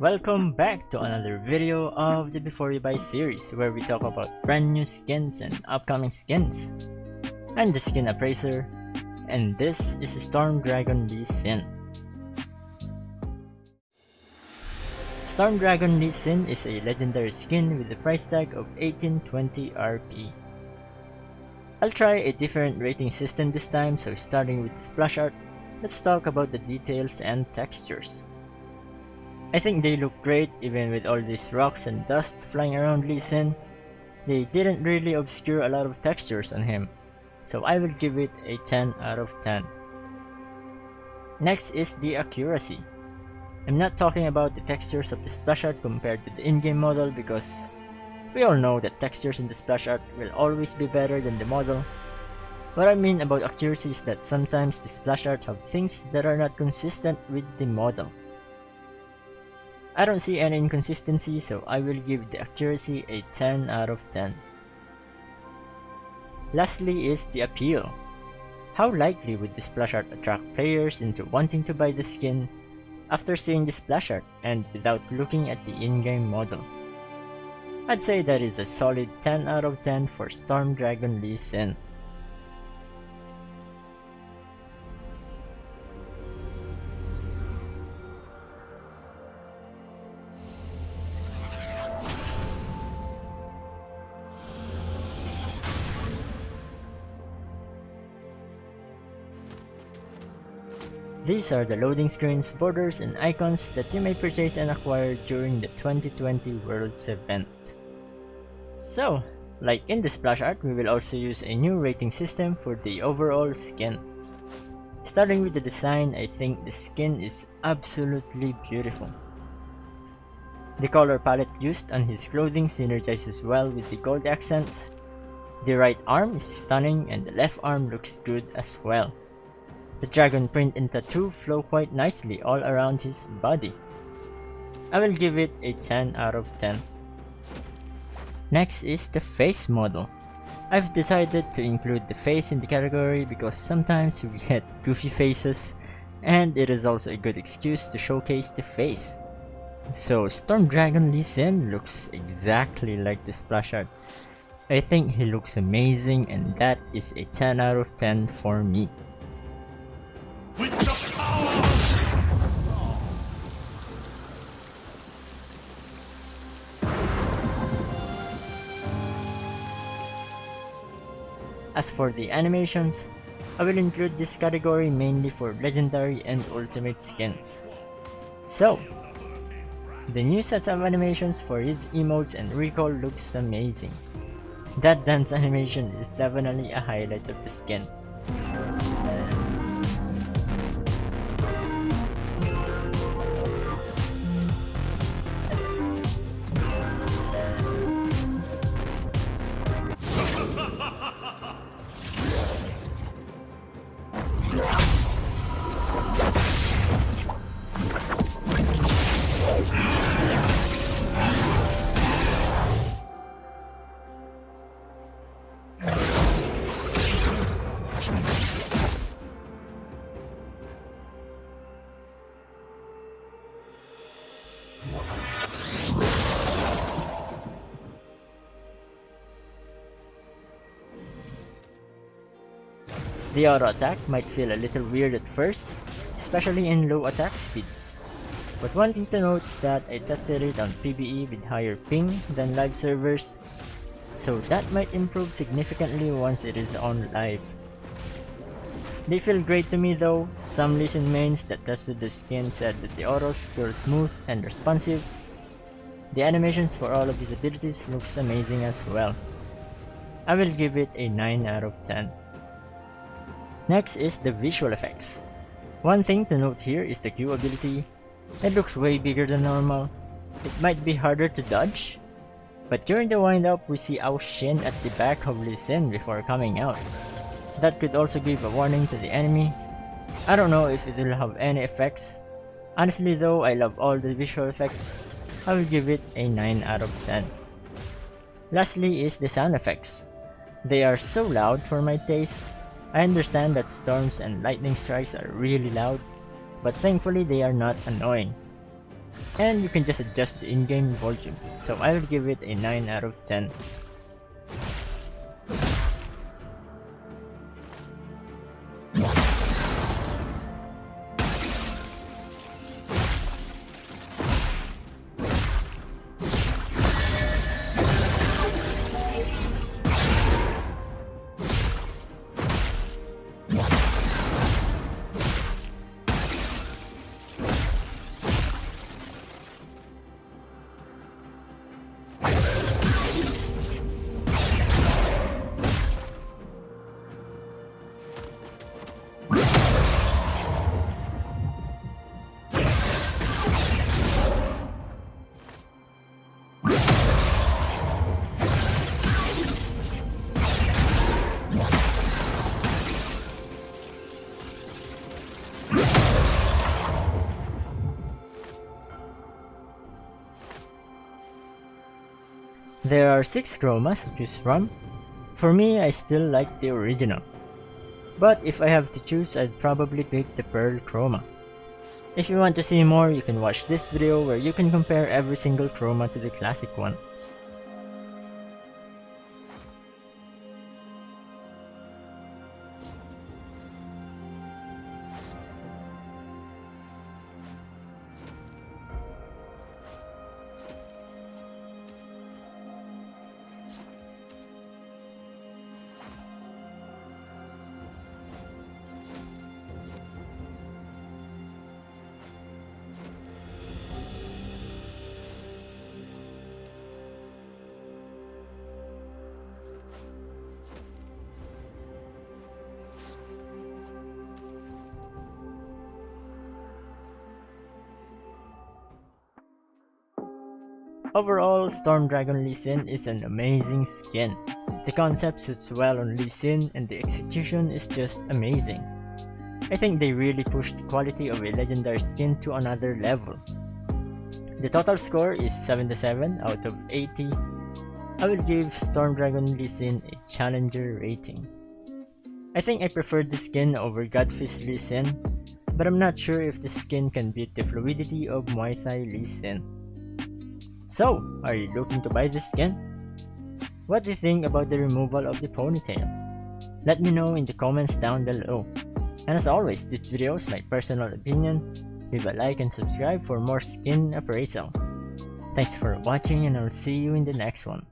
Welcome back to another video of the Before You Buy series where we talk about brand new skins and upcoming skins. I'm the Skin Appraiser, and this is Storm Dragon Lee Sin. Storm Dragon Lee Sin is a legendary skin with a price tag of 1820 RP. I'll try a different rating system this time, so starting with the Splashart, let's talk about the details and textures. I think they look great even with all these rocks and dust flying around Lee Sin. They didn't really obscure a lot of textures on him, so I will give it a 10 out of 10. Next is the accuracy. I'm not talking about the textures of the Splashart compared to the in-game model because we all know that textures in the Splashart will always be better than the model. What I mean about accuracy is that sometimes the Splashart have things that are not consistent with the model. I don't see any inconsistency, so I will give the accuracy a 10 out of 10. Lastly is the appeal. How likely would the Splashart attract players into wanting to buy the skin after seeing the Splashart and without looking at the in-game model? I'd say that is a solid 10 out of 10 for Storm Dragon Lee Sin. These are the loading screens, borders, and icons that you may purchase and acquire during the 2020 Worlds event. So, like in the Splashart, we will also use a new rating system for the overall skin. Starting with the design, I think the skin is absolutely beautiful. The color palette used on his clothing synergizes well with the gold accents. The right arm is stunning and the left arm looks good as well. The dragon print and tattoo flow quite nicely all around his body. I will give it a 10 out of 10. Next is the face model. I've decided to include the face in the category because sometimes we get goofy faces and it is also a good excuse to showcase the face. So Storm Dragon Lee Sin looks exactly like the Splashart. I think he looks amazing and that is a 10 out of 10 for me. With the power! As for the animations, I will include this category mainly for legendary and ultimate skins. So, the new sets of animations for his emotes and recall looks amazing. That dance animation is definitely a highlight of the skin. The auto attack might feel a little weird at first, especially in low attack speeds. But one thing to note is that I tested it on PvE with higher ping than live servers, so that might improve significantly once it is on live. They feel great to me though. Some Lee Sin mains that tested the skin said that the autos feel smooth and responsive. The animations for all of his abilities looks amazing as well. I will give it a 9 out of 10. Next is the visual effects. One thing to note here is the Q ability. It looks way bigger than normal. It might be harder to dodge, but during the wind up we see Ao Shin at the back of Lee Sin before coming out. That could also give a warning to the enemy. I don't know if it will have any effects. Honestly though, I love all the visual effects. I will give it a 9 out of 10. Lastly is the sound effects. They are so loud for my taste. I understand that storms and lightning strikes are really loud, but thankfully they are not annoying. and you can just adjust the in-game volume, so I will give it a 9 out of 10. There are 6 chromas to choose from. For me, I still like the original. But if I have to choose, I'd probably pick the Pearl chroma. If you want to see more, you can watch this video where you can compare every single chroma to the classic one. Overall, Storm Dragon Lee Sin is an amazing skin. The concept suits well on Lee Sin and the execution is just amazing. I think they really pushed the quality of a legendary skin to another level. The total score is 77 out of 80. I will give Storm Dragon Lee Sin a challenger rating. I think I prefer this skin over Godfist Lee Sin, but I'm not sure if the skin can beat the fluidity of Muay Thai Lee Sin. So, are you looking to buy this skin? What do you think about the removal of the ponytail? Let me know in the comments down below. And as always, this video is my personal opinion. Leave a like and subscribe for more skin appraisal. Thanks for watching and I'll see you in the next one.